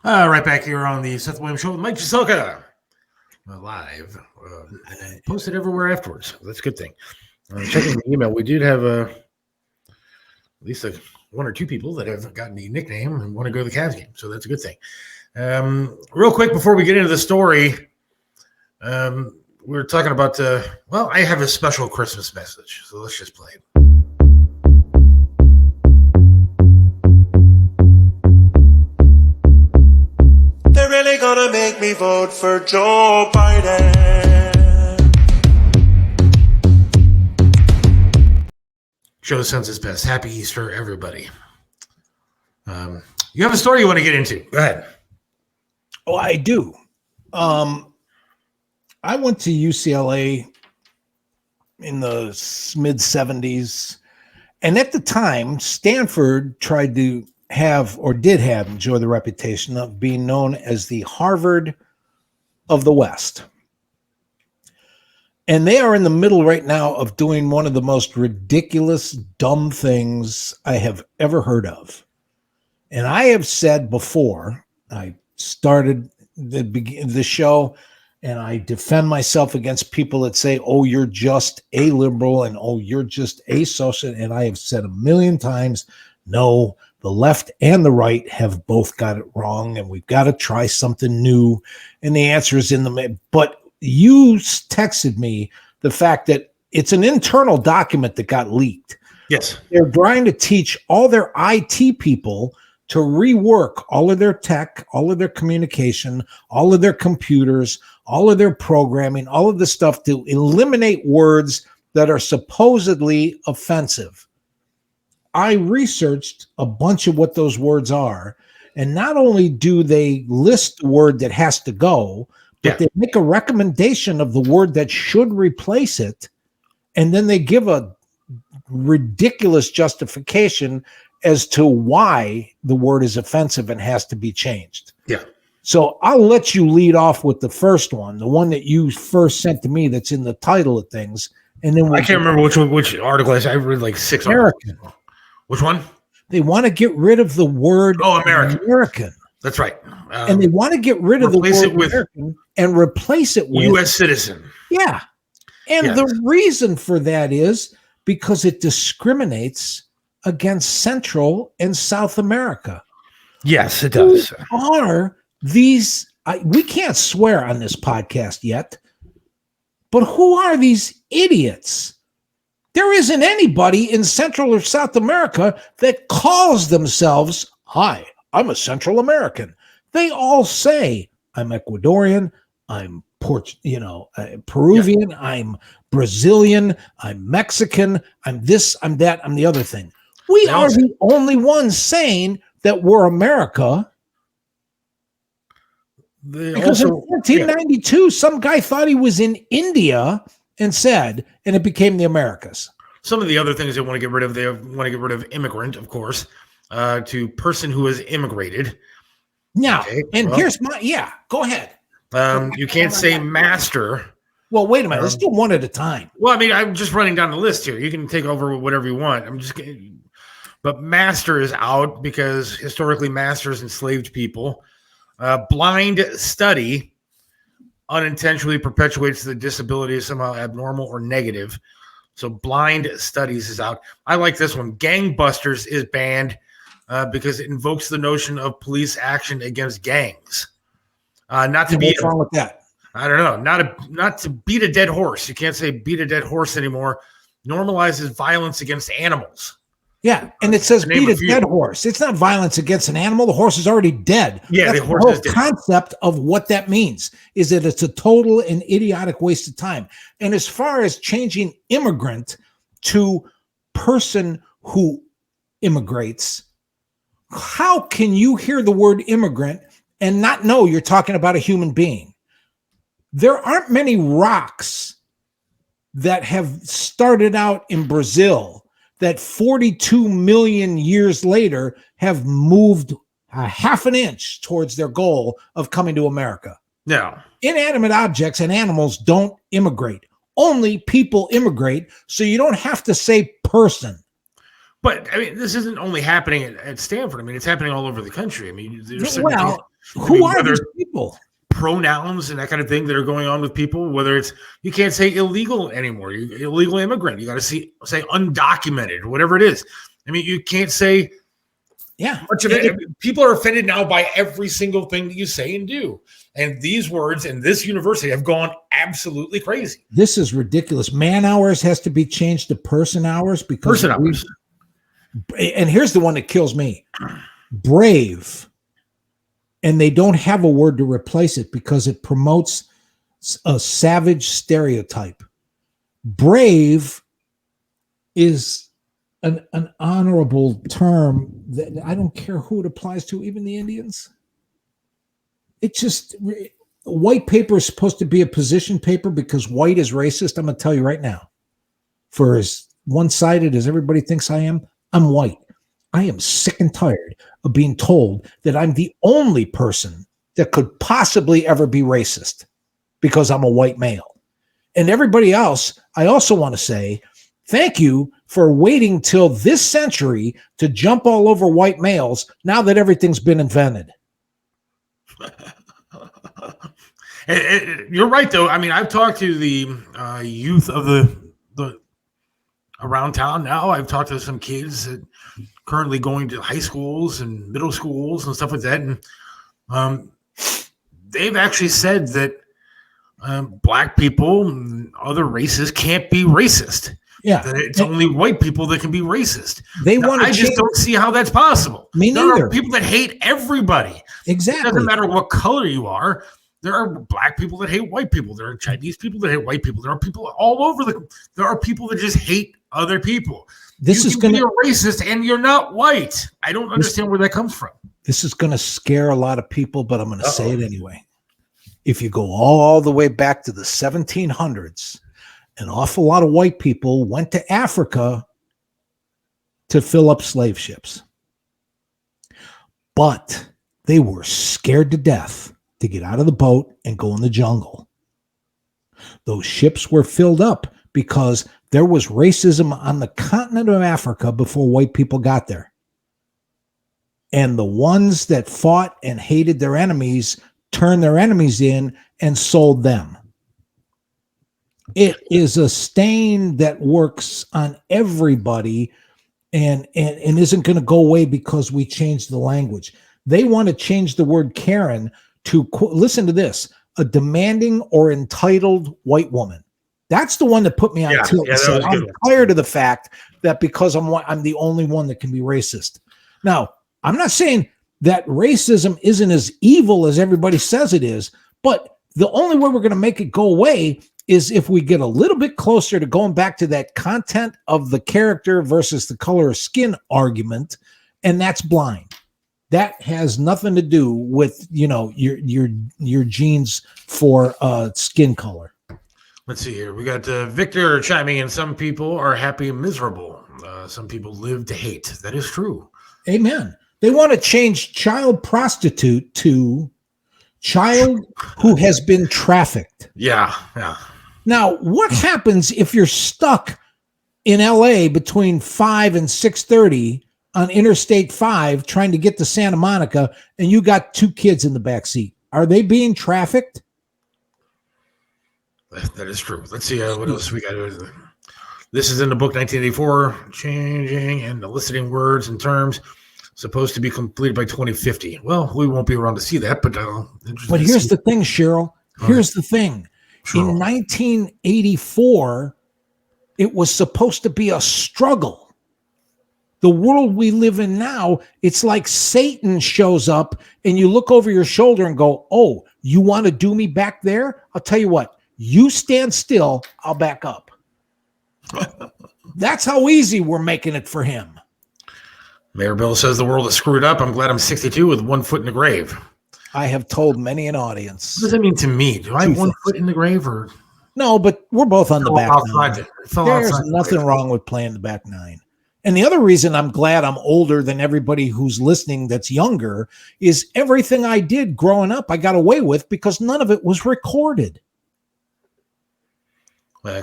Right back here on the Seth Williams Show with Mike CHESELKA. Live. And posted everywhere afterwards. That's a good thing. Checking the email, we did have at least one or two people that have gotten the nickname and want to go to the Cavs game. So that's a good thing. Real quick, before we get into the story, we were talking about, I have a special Christmas message. So let's just play it. They're really gonna make me vote for Joe Biden. Show the census best. Happy Easter, everybody. You have a story you want to get into. Go ahead. Oh, I do. I went to UCLA in the mid 70s. And at the time, Stanford tried to enjoy the reputation of being known as the Harvard of the West. And they are in the middle right now of doing one of the most ridiculous, dumb things I have ever heard of. And I have said before, I started the show, and I defend myself against people that say, oh, you're just a liberal, and oh, you're just a social. And I have said a million times, no, the left and the right have both got it wrong, and we've got to try something new. And the answer is in the but you texted me the fact that it's an internal document that got leaked. Yes. They're trying to teach all their IT people to rework all of their tech, all of their communication, all of their computers, all of their programming, all of the stuff to eliminate words that are supposedly offensive. I researched a bunch of what those words are, and not only do they list the word that has to go, but they make a recommendation of the word that should replace it, and then they give a ridiculous justification as to why the word is offensive and has to be changed. Yeah. So I'll let you lead off with the first one, the one that you first sent to me that's in the title of things. And then I can't remember which article I read like 6 American. articles. Which one? They want to get rid of the word American. That's right. And they want to get rid of the word American and replace it with U.S. citizen. Yeah. And the reason for that is because it discriminates against Central and South America. Yes, it does. Who are these? We can't swear on this podcast yet, but who are these idiots? There isn't anybody in Central or South America that calls themselves, hi, I'm a Central American. They all say, I'm Ecuadorian, I'm Peruvian, I'm Brazilian, I'm Mexican, I'm this, I'm that, I'm the other thing. We are the only ones saying that we're America. Because in 1492, some guy thought he was in India and it became the Americas. Some of the other things they want to get rid of, immigrant, of course, to person who has immigrated. Now, here's go ahead. You can't say master. Well, wait a minute. Let's do one at a time. Well, I mean, I'm just running down the list here. You can take over whatever you want. But master is out because historically masters enslaved people. Blind study unintentionally perpetuates the disability as somehow abnormal or negative. So blind studies is out. I like this one. Gangbusters is banned because it invokes the notion of police action against gangs. What's wrong with that? I don't know. Not to beat a dead horse. You can't say beat a dead horse anymore. Normalizes violence against animals. Yeah, and it says beat a dead horse. It's not violence against an animal. The horse is already dead. Yeah, the horse is dead. Concept of what that means is that it's a total and idiotic waste of time. And as far as changing immigrant to person who immigrates, how can you hear the word immigrant and not know you're talking about a human being? There aren't many rocks that have started out in Brazil that 42 million years later have moved a half an inch towards their goal of coming to America. No. Inanimate objects and animals don't immigrate. Only people immigrate, so you don't have to say person. But I mean, this isn't only happening at Stanford. I mean, it's happening all over the country. I mean, Who are these people? Pronouns and that kind of thing that are going on with people, whether it's, you can't say illegal anymore, illegal immigrant, you got to say undocumented, whatever it is. I mean, you can't say much of it. I mean, people are offended now by every single thing that you say and do. And these words in this university have gone absolutely crazy. This is ridiculous. Man hours has to be changed to person hours because person hours. And here's the one that kills me. Brave. And they don't have a word to replace it because it promotes a savage stereotype. Brave is an honorable term that I don't care who it applies to, even the Indians. It's just, white paper is supposed to be a position paper because white is racist. I'm going to tell you right now, for as one-sided as everybody thinks I am, I'm white. I am sick and tired of being told that I'm the only person that could possibly ever be racist because I'm a white male. And everybody else, I also want to say, thank you for waiting till this century to jump all over white males now that everything's been invented. You're right, though. I mean, I've talked to the youth of the around town now. I've talked to some kids that currently going to high schools and middle schools and stuff like that. And they've actually said that black people and other races can't be racist. Yeah. That it's only white people that can be racist. I just don't see how that's possible. Me neither. There are people that hate everybody. Exactly. It doesn't matter what color you are. There are black people that hate white people. There are Chinese people that hate white people. There are people all over there are people that just hate other people. This is going to be a racist and you're not white. I don't understand where that comes from. This is going to scare a lot of people, but I'm going to say it anyway. If you go all the way back to the 1700s, an awful lot of white people went to Africa to fill up slave ships. But they were scared to death to get out of the boat and go in the jungle. Those ships were filled up because there was racism on the continent of Africa before white people got there. And the ones that fought and hated their enemies turned their enemies in and sold them. It is a stain that works on everybody and isn't going to go away because we changed the language. They want to change the word Karen to, listen to this, a demanding or entitled white woman. That's the one that put me on tilt. So I'm tired of the fact that because I'm the only one that can be racist. Now, I'm not saying that racism isn't as evil as everybody says it is, but the only way we're going to make it go away is if we get a little bit closer to going back to that content of the character versus the color of skin argument, and that's blind. That has nothing to do with, your genes for skin color. Let's see here. We got Victor chiming in. Some people are happy and miserable. Some people live to hate. That is true. Amen. They want to change child prostitute to child who has been trafficked. Yeah. Now, what happens if you're stuck in LA between 5 and 6:30 on Interstate 5 trying to get to Santa Monica and you got 2 kids in the back seat? Are they being trafficked? That is true. Let's see what else we got. This is in the book 1984, changing and eliciting words and terms supposed to be completed by 2050. Well, we won't be around to see that, but here's the thing, Cheryl. Here's the thing. Sure. In 1984, it was supposed to be a struggle. The world we live in now, it's like Satan shows up and you look over your shoulder and go, oh, you want to do me back there? I'll tell you what, you stand still, I'll back up. That's how easy we're making it for him. Mayor Bill says the world is screwed up. I'm glad I'm 62 with 1 foot in the grave. I have told many an audience. What does that mean to me? Do I have 1 foot in the grave or? No, but we're both on the back nine. There's nothing wrong with playing the back nine. And the other reason I'm glad I'm older than everybody who's listening that's younger is everything I did growing up, I got away with because none of it was recorded.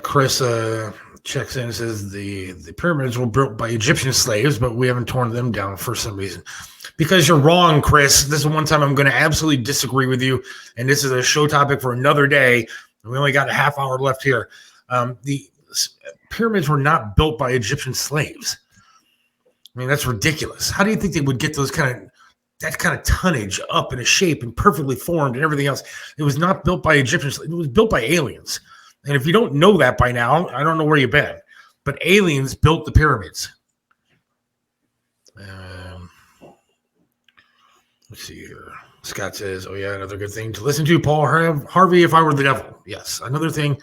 Chris checks in and says the pyramids were built by Egyptian slaves, but we haven't torn them down for some reason. because you're wrong, Chris. This is one time I'm going to absolutely disagree with you, and this is a show topic for another day. We only got a half hour left here. The pyramids were not built by Egyptian slaves. I mean, that's ridiculous. How do you think they would get that kind of tonnage up in a shape and perfectly formed and everything else? It was not built by Egyptians. It was built by aliens. And if you don't know that by now, I don't know where you've been. But aliens built the pyramids. Let's see here. Scott says, oh, yeah, another good thing to listen to. Paul Harvey, If I Were the Devil. Yes. Another thing.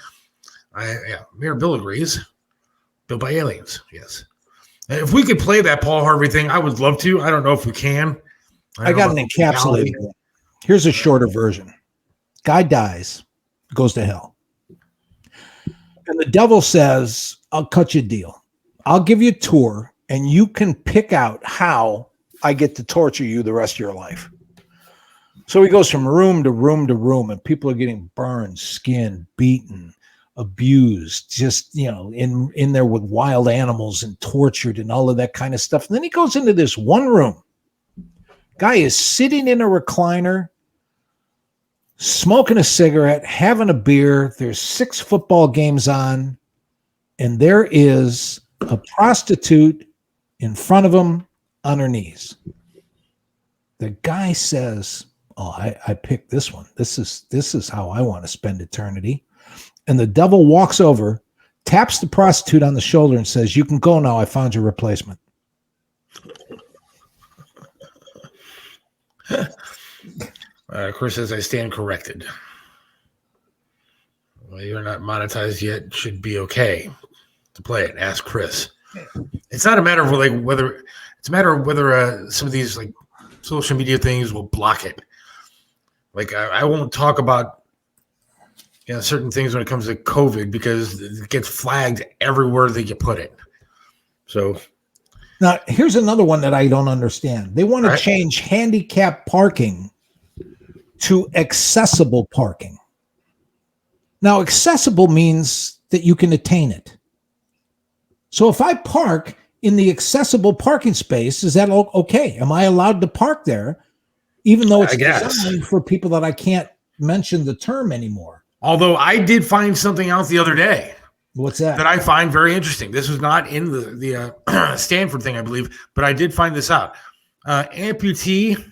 Mayor Bill agrees. Built by aliens. Yes. And if we could play that Paul Harvey thing, I would love to. I don't know if we can. I got an encapsulated one. Here's a shorter version. Guy dies, goes to hell. And the devil says, I'll cut you a deal. I'll give you a tour, and you can pick out how I get to torture you the rest of your life. So he goes from room to room to room, and people are getting burned, skinned, beaten, abused, just, in there with wild animals and tortured and all of that kind of stuff. And then he goes into this one room. Guy is sitting in a recliner, smoking a cigarette, having a beer. There's 6 football games on, and there is a prostitute in front of him on her knees. The guy says, oh, I picked this one. This is how I want to spend eternity. And the devil walks over, taps the prostitute on the shoulder and says, you can go now. I found your replacement. Chris says, I stand corrected. Well, you're not monetized yet. Should be okay to play it. Ask Chris. It's not a matter of whether it's a matter of whether some of these social media things will block it. I won't talk about certain things when it comes to COVID because it gets flagged everywhere that you put it. So now here's another one that I don't understand. They want to change handicap parking to accessible parking. Now, accessible means that you can attain it. So if I park in the accessible parking space, is that okay? Am I allowed to park there, even though it's designed for people that I can't mention the term anymore? Although I did find something out the other day. What's that? That I find very interesting. This was not in the Stanford thing, I believe, but I did find this out. Amputee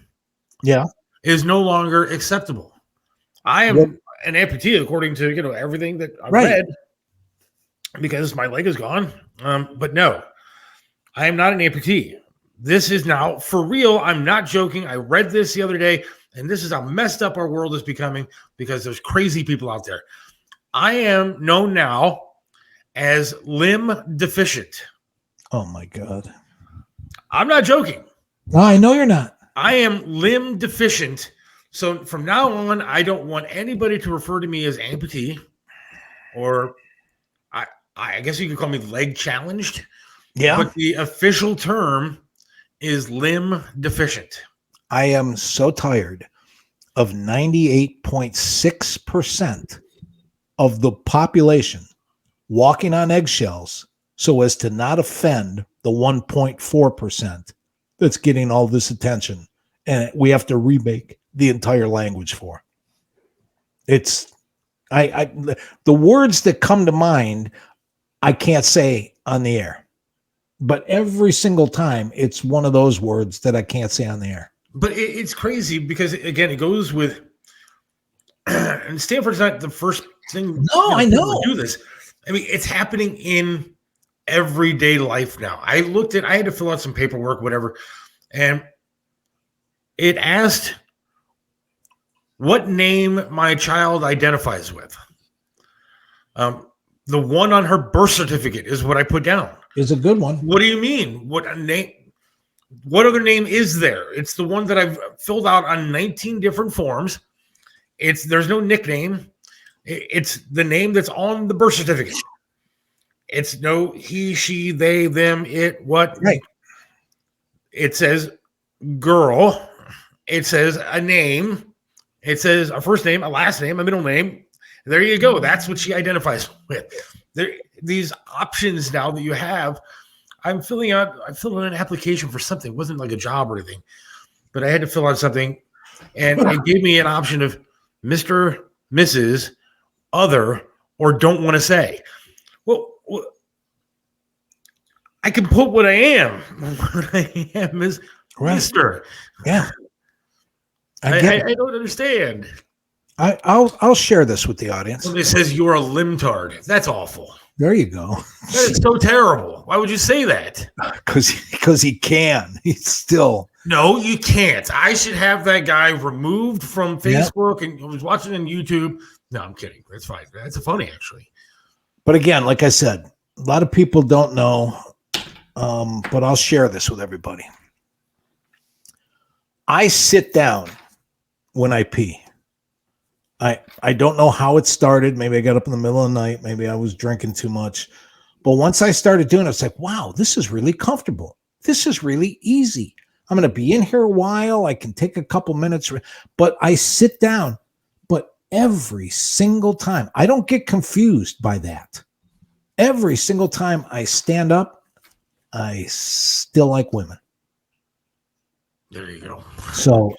is no longer acceptable. I am an amputee according to everything that I read because my leg is gone. But no, I am not an amputee. This is now for real. I'm not joking. I read this the other day, and this is how messed up our world is becoming because there's crazy people out there. I am known now as limb deficient. Oh my God. I'm not joking. No, I know you're not. I am limb deficient. So from now on, I don't want anybody to refer to me as amputee, or I guess you could call me leg challenged. Yeah. But the official term is limb deficient. I am so tired of 98.6% of the population walking on eggshells so as to not offend the 1.4% that's getting all this attention. And we have to remake the entire language for. It's the words that come to mind, I can't say on the air. But every single time, it's one of those words that I can't say on the air. But it's crazy because, again, it goes with and Stanford's not the first thing. No, I know. Do this. I mean, it's happening in everyday life now. I had to fill out some paperwork, whatever, and it asked what name my child identifies with. The one on her birth certificate is what I put down. Is a good one. What do you mean? What name? What other name is there? It's the one that I've filled out on 19 different forms. There's no nickname. It's the name that's on the birth certificate. It's no he, she, they, them, it, what. Right. It says girl. It says a name. It says a first name, a last name, a middle name. There you go. That's what she identifies with. These options now that you have. I'm filling in an application for something. It wasn't like a job or anything. but I had to fill out something, and it gave me an option of Mr., Mrs., other, or don't want to say. Well, I can put what I am. What I am is Mr. Yeah. I don't understand. I'll share this with the audience. Somebody says you're a limtard. That's awful. There you go. That is so terrible. Why would you say that? Because he can. He's still. No, you can't. I should have that guy removed from Facebook and I was watching on YouTube. No, I'm kidding. That's fine. That's funny, actually. But again, like I said, a lot of people don't know, but I'll share this with everybody. I sit down when I pee. I don't know how it started. Maybe I got up in the middle of the night. Maybe I was drinking too much. But once I started doing it, it's like, wow, this is really comfortable. This is really easy. I'm going to be in here a while. I can take a couple minutes. But I sit down. But every single time, I don't get confused by that. Every single time I stand up, I still like women. There you go. So,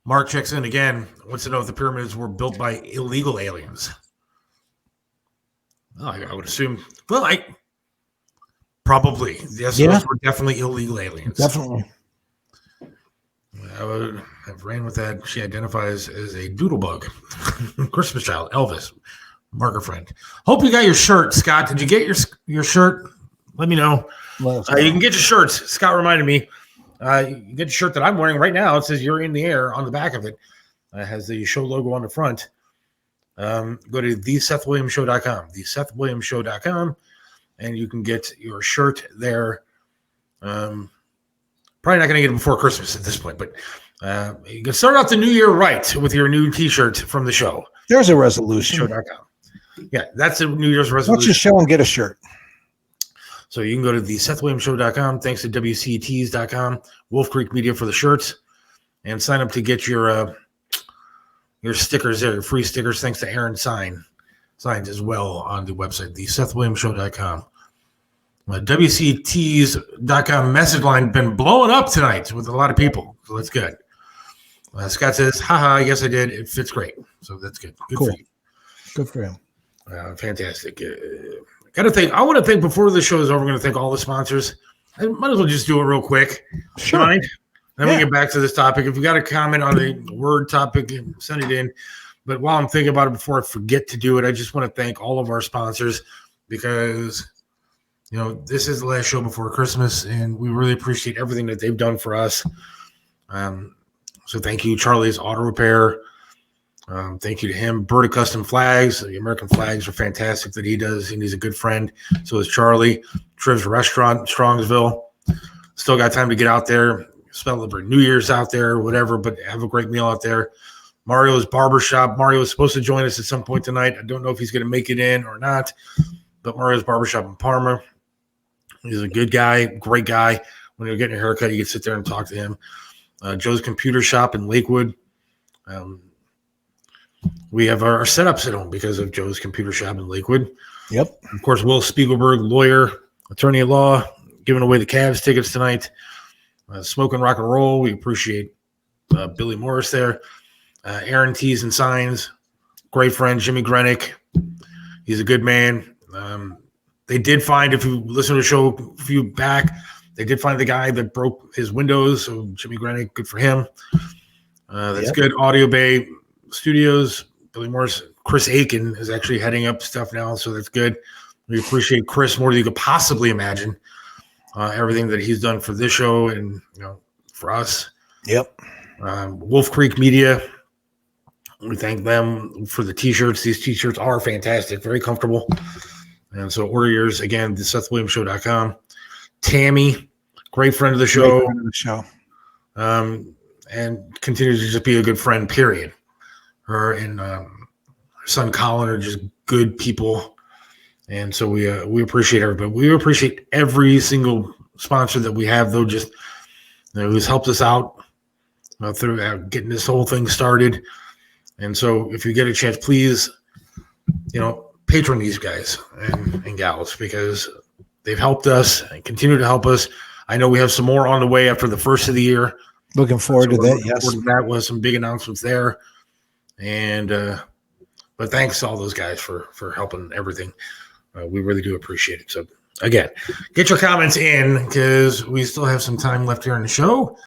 Mark checks in again. Wants to know if the pyramids were built by illegal aliens. Oh, I would assume. Well, probably. Yes, those were definitely illegal aliens. Definitely. I would have ran with that. She identifies as a doodlebug. Christmas child, Elvis, marker friend. Hope you got your shirt, Scott. Did you get your shirt? Let me know. You can get your shirts. Scott reminded me. You get the shirt that I'm wearing right now. It says "You're in the Air" on the back of it. It has the show logo on the front. Go to thesethwilliamsshow.com, thesethwilliamsshow.com, and you can get your shirt there. Probably not going to get it before Christmas at this point, but you can start out the new year right with your new T-shirt from the show. There's a resolution. Show.com. Yeah, that's a New Year's resolution. Watch the show and get a shirt. So you can go to the SethWilliamsShow.com. Thanks to WCTs.com, Wolf Creek Media for the shirts, and sign up to get your stickers there, your free stickers. Thanks to Aaron signs as well on the website, the SethWilliamsShow.com. WCTs.com message line been blowing up tonight with a lot of people, so that's good. Scott says, haha, yes I did. It fits great. So that's good. Good cool. for you. Good for him. Fantastic. I want to thank, before the show is over, we're going to thank all the sponsors. I might as well just do it real quick. Sure. Mind? Then we get back to this topic. If you got a comment on the word topic, send it in. But while I'm thinking about it, before I forget to do it, I just want to thank all of our sponsors because, this is the last show before Christmas, and we really appreciate everything that they've done for us. So thank you, Charlie's Auto Repair. Thank you to him. Berta Custom Flags. The American flags are fantastic that he does, and he's a good friend. So is Charlie. Triv's Restaurant, Strongsville. Still got time to get out there, celebrate New Year's out there, whatever, but have a great meal out there. Mario's Barbershop. Mario was supposed to join us at some point tonight. I don't know if he's going to make it in or not, but Mario's Barbershop in Parma. He's a good guy, great guy. When you're getting a haircut, you can sit there and talk to him. Joe's Computer Shop in Lakewood. We have our setups at home because of Joe's Computer Shop in Lakewood. Yep. Of course, Will Spiegelberg, lawyer, attorney at law, giving away the Cavs tickets tonight. Smoking Rock and Roll. We appreciate Billy Morris there. Aaron Tees and Signs. Great friend, Jimmy Grenick. He's a good man. They did find, if you listen to the show a few back, they did find the guy that broke his windows. So Jimmy Grenick, good for him. That's good. Audio Bay Studios, Billy Morris. Chris Aiken is actually heading up stuff now, so that's good. We appreciate Chris more than you could possibly imagine. Everything that he's done for this show and for us. Yep. Wolf Creek Media. We thank them for the T-shirts. These T-shirts are fantastic, very comfortable. And so order yours again, the SethWilliamsShow.com. Tammy, great friend of the show. And continues to just be a good friend, period. Her and her son Colin are just good people. And so we appreciate everybody. We appreciate every single sponsor that we have, though, just who's helped us out through getting this whole thing started. And so if you get a chance, please, patron these guys and gals because they've helped us and continue to help us. I know we have some more on the way after the first of the year. Looking forward to we're that. looking Yes. forward to that was some big announcements there. And but thanks to all those guys for helping everything. We really do appreciate it. So again, get your comments in because we still have some time left here in the show.